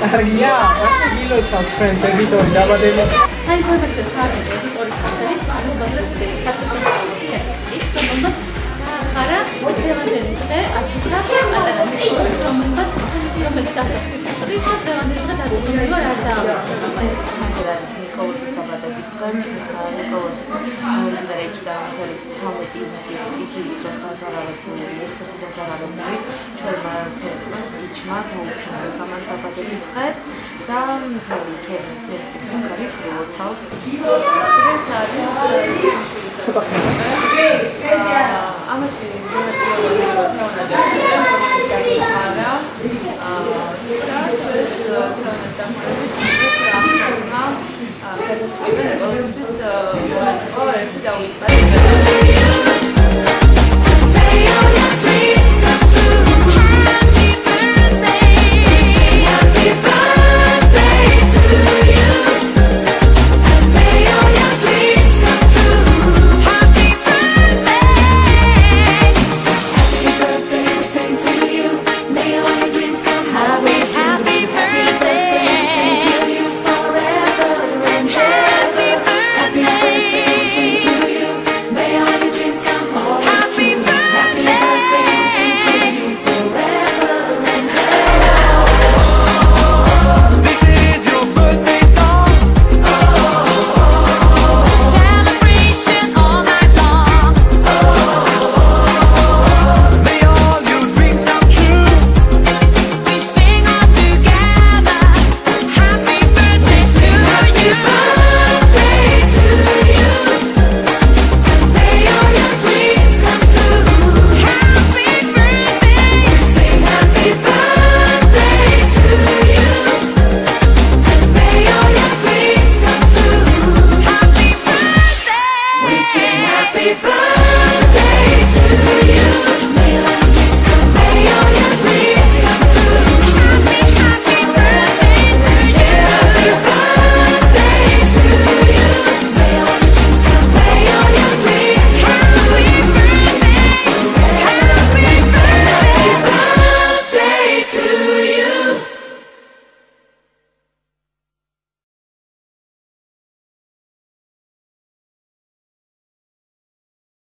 კარგია, ასე გილოცავთ friends editor-ი დაბადება. საინფორმაციო სააგენტო ედიტორის სახელით ბაზრობაზე ის რომელსაც ხარა დღევანდელი დღე აკითხა პატარა ნიკოლას რომელსაც წრის დღევანდელი დღე დაწესება რა დაავადება ეს არის ნიკოლას დაბადების დღე ნიკოლას უნივერსიტეტიდან არის 13 ივნისის ტიტულის დროს დაზარალებული ერთ-ერთი დაზარალებული ჩვენმა ცენტრმა იჩმა გაუქმეს ამას დაბადების დღე და მთელი ჩვენი ცენტრის საკარი გულოცავთ ეს არის ცოტა ამაში მონაწილეობა და ეს to